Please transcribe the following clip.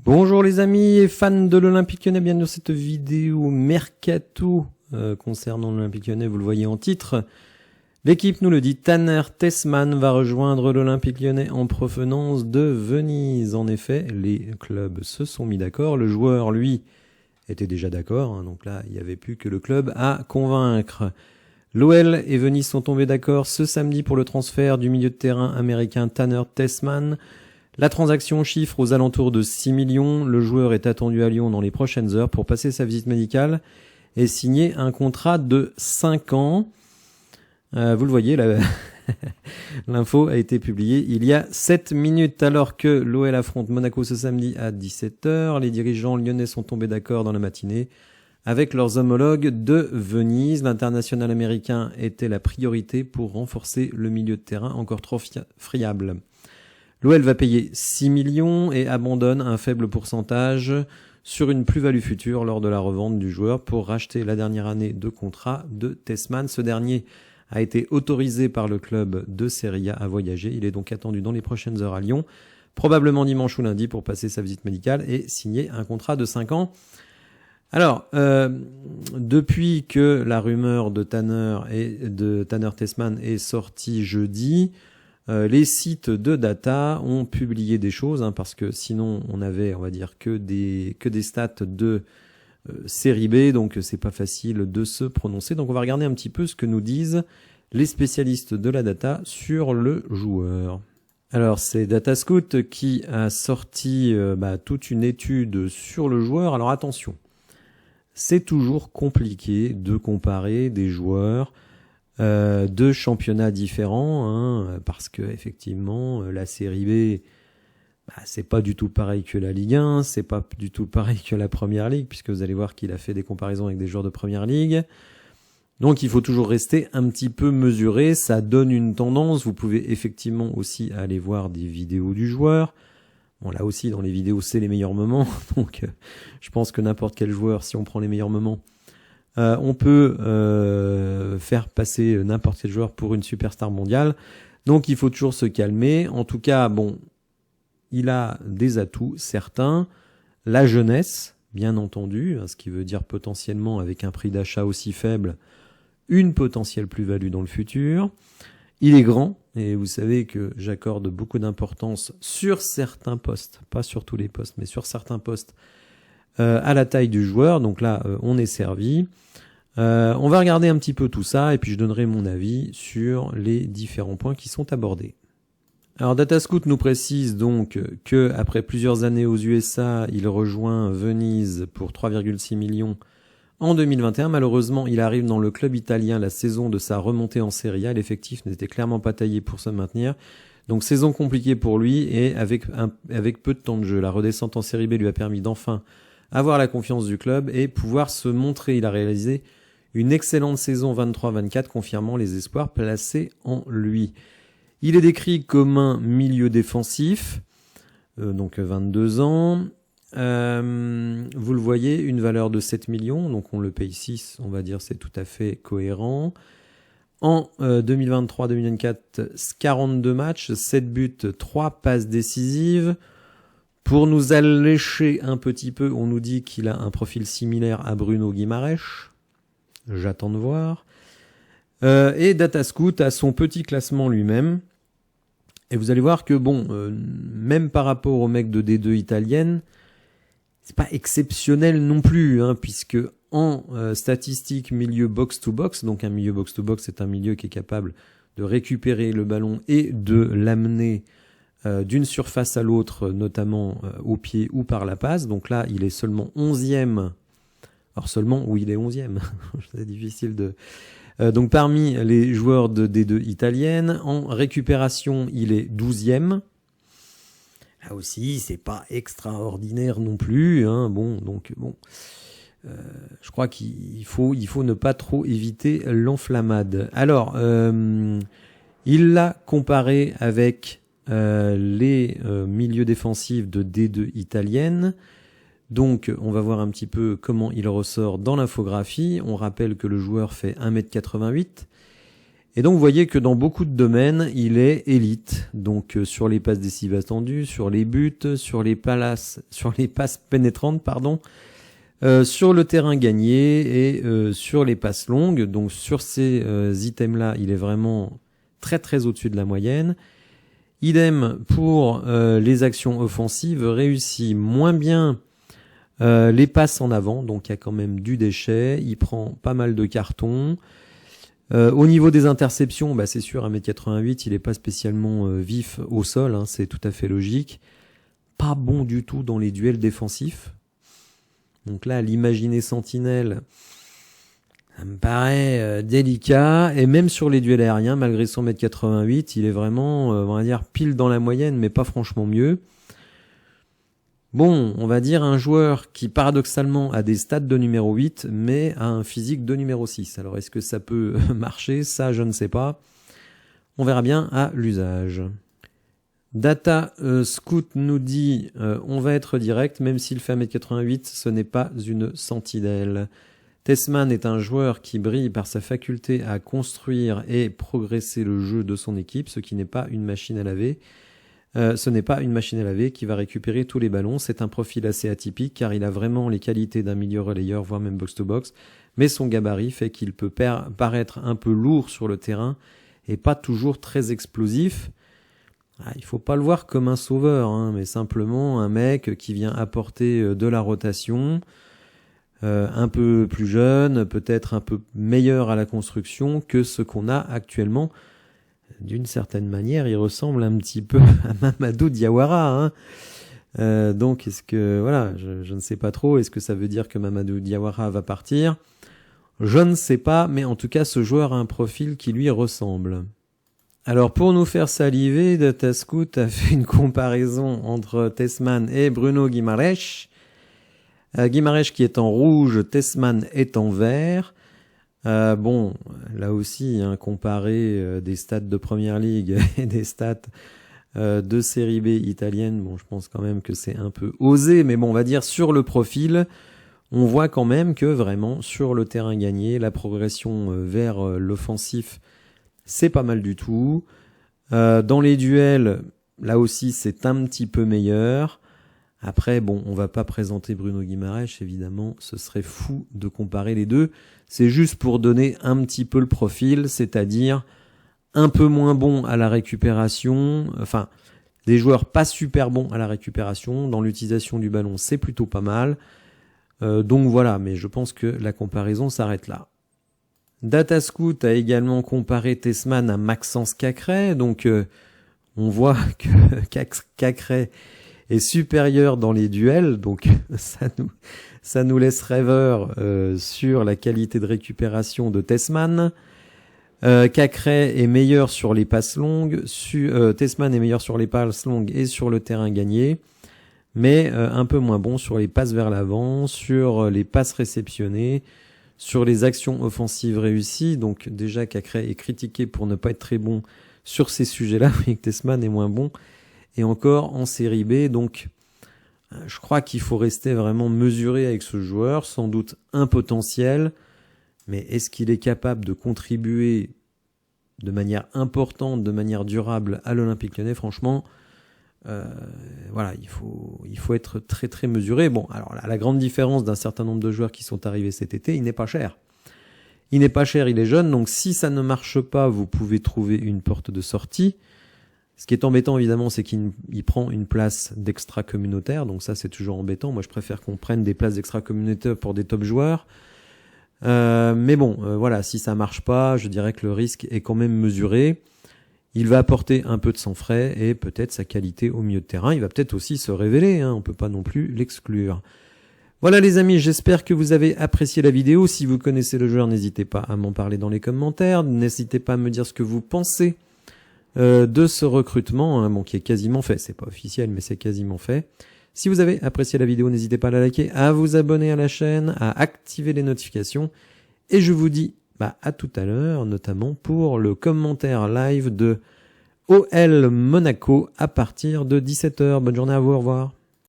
Bonjour les amis et fans de l'Olympique Lyonnais, bienvenue dans cette vidéo Mercato concernant l'Olympique Lyonnais, vous le voyez en titre. L'équipe nous le dit, Tanner Tessmann va rejoindre l'Olympique Lyonnais en provenance de Venise. En effet, les clubs se sont mis d'accord, le joueur lui était déjà d'accord, donc là il n'y avait plus que le club à convaincre. L'OL et Venise sont tombés d'accord ce samedi pour le transfert du milieu de terrain américain Tanner Tessmann. La transaction chiffre aux alentours de 6 millions. Le joueur est attendu à Lyon dans les prochaines heures pour passer sa visite médicale et signer un contrat de 5 ans. Vous le voyez, l'info a été publiée il y a 7 minutes alors que l'OL affronte Monaco ce samedi à 17h. Les dirigeants lyonnais sont tombés d'accord dans la matinée avec leurs homologues de Venise. L'international américain était la priorité pour renforcer le milieu de terrain encore trop friable. L'OL va payer 6 millions et abandonne un faible pourcentage sur une plus-value future lors de la revente du joueur pour racheter la dernière année de contrat de Tessmann. Ce dernier a été autorisé par le club de Serie A à voyager. Il est donc attendu dans les prochaines heures à Lyon, probablement dimanche ou lundi pour passer sa visite médicale et signer un contrat de 5 ans. Alors, depuis que la rumeur de Tanner Tessmann est sortie jeudi, les sites de data ont publié des choses, parce que sinon on avait, on va dire, que des stats de série B, donc c'est pas facile de se prononcer. Donc on va regarder un petit peu ce que nous disent les spécialistes de la data sur le joueur. Alors c'est Datascout qui a sorti toute une étude sur le joueur. Alors attention, c'est toujours compliqué de comparer des joueurs de championnats différents, parce que effectivement la série B, c'est pas du tout pareil que la Ligue 1, c'est pas du tout pareil que la Première Ligue, puisque vous allez voir qu'il a fait des comparaisons avec des joueurs de Première Ligue. Donc il faut toujours rester un petit peu mesuré, ça donne une tendance. Vous pouvez effectivement aussi aller voir des vidéos du joueur. Bon, là aussi dans les vidéos c'est les meilleurs moments, donc je pense que n'importe quel joueur, si on prend les meilleurs moments, on peut faire passer n'importe quel joueur pour une superstar mondiale. Donc il faut toujours se calmer. En tout cas, bon, il a des atouts certains. La jeunesse, bien entendu, ce qui veut dire potentiellement, avec un prix d'achat aussi faible, une potentielle plus-value dans le futur. Il est grand, et vous savez que j'accorde beaucoup d'importance sur certains postes, pas sur tous les postes, mais sur certains postes, à la taille du joueur. Donc là, on est servi. On va regarder un petit peu tout ça et puis je donnerai mon avis sur les différents points qui sont abordés. Alors Datascout nous précise donc que après plusieurs années aux USA, il rejoint Venise pour 3,6 millions en 2021. Malheureusement, il arrive dans le club italien la saison de sa remontée en Serie A. L'effectif n'était clairement pas taillé pour se maintenir. Donc saison compliquée pour lui et avec peu de temps de jeu. La redescente en Série B lui a permis d'enfin avoir la confiance du club et pouvoir se montrer. Il a réalisé une excellente saison 23-24, confirmant les espoirs placés en lui. Il est décrit comme un milieu défensif, donc 22 ans. Vous le voyez, une valeur de 7 millions, donc on le paye 6, on va dire c'est tout à fait cohérent. En 2023-2024, 42 matchs, 7 buts, 3 passes décisives. Pour nous allécher un petit peu, on nous dit qu'il a un profil similaire à Bruno Guimaraes. J'attends de voir. Et Datascout a son petit classement lui-même. Et vous allez voir que même par rapport aux mecs de D2 italienne, c'est pas exceptionnel non plus, puisque en statistique milieu box-to-box, donc un milieu box-to-box, c'est un milieu qui est capable de récupérer le ballon et de l'amener d'une surface à l'autre, notamment au pied ou par la passe. Donc là, il est seulement 11e. Alors seulement, oui, il est 11e. C'est difficile de... donc parmi les joueurs de D2 italienne, en récupération, il est 12e. Là aussi, c'est pas extraordinaire non plus. Je crois qu'il faut ne pas trop éviter l'enflammade. Alors, il l'a comparé avec les milieux défensifs de D2 italienne. Donc, on va voir un petit peu comment il ressort dans l'infographie. On rappelle que le joueur fait 1m88 Et donc vous voyez que dans beaucoup de domaines, il est élite. Donc sur les passes décisives attendues, sur les buts, sur les passes pénétrantes, pardon, sur le terrain gagné et sur les passes longues. Donc sur ces items-là, il est vraiment très très au-dessus de la moyenne. Idem pour les actions offensives, réussit moins bien les passes en avant, donc il y a quand même du déchet, il prend pas mal de cartons. Au niveau des interceptions, c'est sûr, 1m88, il n'est pas spécialement vif au sol, hein, c'est tout à fait logique. Pas bon du tout dans les duels défensifs. Donc là, l'imaginer sentinelle, ça me paraît délicat. Et même sur les duels aériens, malgré son 1m88, il est vraiment, on va dire, pile dans la moyenne, mais pas franchement mieux. Bon, on va dire un joueur qui paradoxalement a des stats de numéro 8, mais a un physique de numéro 6. Alors est-ce que ça peut marcher? Ça, je ne sais pas. On verra bien à l'usage. Data Scout nous dit on va être direct, même s'il fait 1m88, ce n'est pas une sentinelle. Tessman est un joueur qui brille par sa faculté à construire et progresser le jeu de son équipe, ce qui n'est pas une machine à laver. Ce n'est pas une machine à laver qui va récupérer tous les ballons. C'est un profil assez atypique car il a vraiment les qualités d'un milieu relayeur, voire même box-to-box. Mais son gabarit fait qu'il peut paraître un peu lourd sur le terrain et pas toujours très explosif. Il faut pas le voir comme un sauveur, hein, mais simplement un mec qui vient apporter de la rotation, un peu plus jeune, peut-être un peu meilleur à la construction que ce qu'on a actuellement. D'une certaine manière, il ressemble un petit peu à Mamadou Diawara. Hein. Donc, est-ce que, voilà, je ne sais pas trop. Est-ce que ça veut dire que Mamadou Diawara va partir? Je ne sais pas, mais en tout cas, ce joueur a un profil qui lui ressemble. Alors, pour nous faire saliver, Data Scout a fait une comparaison entre Tessman et Bruno Guimaraes. Guimaraes qui est en rouge, Tessman est en vert. Bon, là aussi, hein, comparer des stats de Première Ligue et des stats de Série B italienne, bon, je pense quand même que c'est un peu osé, mais bon, on va dire sur le profil, on voit quand même que vraiment sur le terrain gagné, la progression vers l'offensif, c'est pas mal du tout. Dans les duels, là aussi, c'est un petit peu meilleur. Après, bon, on va pas présenter Bruno Guimaraes, évidemment, ce serait fou de comparer les deux. C'est juste pour donner un petit peu le profil, c'est-à-dire un peu moins bon à la récupération, enfin, des joueurs pas super bons à la récupération, dans l'utilisation du ballon, c'est plutôt pas mal. Donc voilà, mais je pense que la comparaison s'arrête là. Data Scout a également comparé Tessman à Maxence Cacré, donc on voit que Cacré est supérieur dans les duels, donc ça nous laisse rêveur sur la qualité de récupération de Tessman. Cacré est meilleur sur les passes longues, Tessman est meilleur sur les passes longues et sur le terrain gagné, mais un peu moins bon sur les passes vers l'avant, sur les passes réceptionnées, sur les actions offensives réussies. Donc déjà Cacré est critiqué pour ne pas être très bon sur ces sujets-là, mais Tessman est moins bon. Et encore en série B, donc je crois qu'il faut rester vraiment mesuré avec ce joueur, sans doute un potentiel, mais est-ce qu'il est capable de contribuer de manière importante, de manière durable à l'Olympique Lyonnais? Franchement, voilà, il faut être très très mesuré. Bon, alors la grande différence d'un certain nombre de joueurs qui sont arrivés cet été, il n'est pas cher. Il n'est pas cher, il est jeune, donc si ça ne marche pas, vous pouvez trouver une porte de sortie. Ce qui est embêtant, évidemment, c'est qu'il prend une place d'extra-communautaire. Donc ça, c'est toujours embêtant. Moi, je préfère qu'on prenne des places d'extra-communautaire pour des top joueurs. Mais bon, voilà, si ça marche pas, je dirais que le risque est quand même mesuré. Il va apporter un peu de sang frais et peut-être sa qualité au milieu de terrain. Il va peut-être aussi se révéler, hein, on peut pas non plus l'exclure. Voilà les amis, j'espère que vous avez apprécié la vidéo. Si vous connaissez le joueur, n'hésitez pas à m'en parler dans les commentaires. N'hésitez pas à me dire ce que vous pensez de ce recrutement, hein, bon, qui est quasiment fait. C'est pas officiel, mais c'est quasiment fait. Si vous avez apprécié la vidéo, n'hésitez pas à la liker, à vous abonner à la chaîne, à activer les notifications. Et je vous dis à tout à l'heure, notamment pour le commentaire live de OL Monaco à partir de 17h. Bonne journée à vous, au revoir.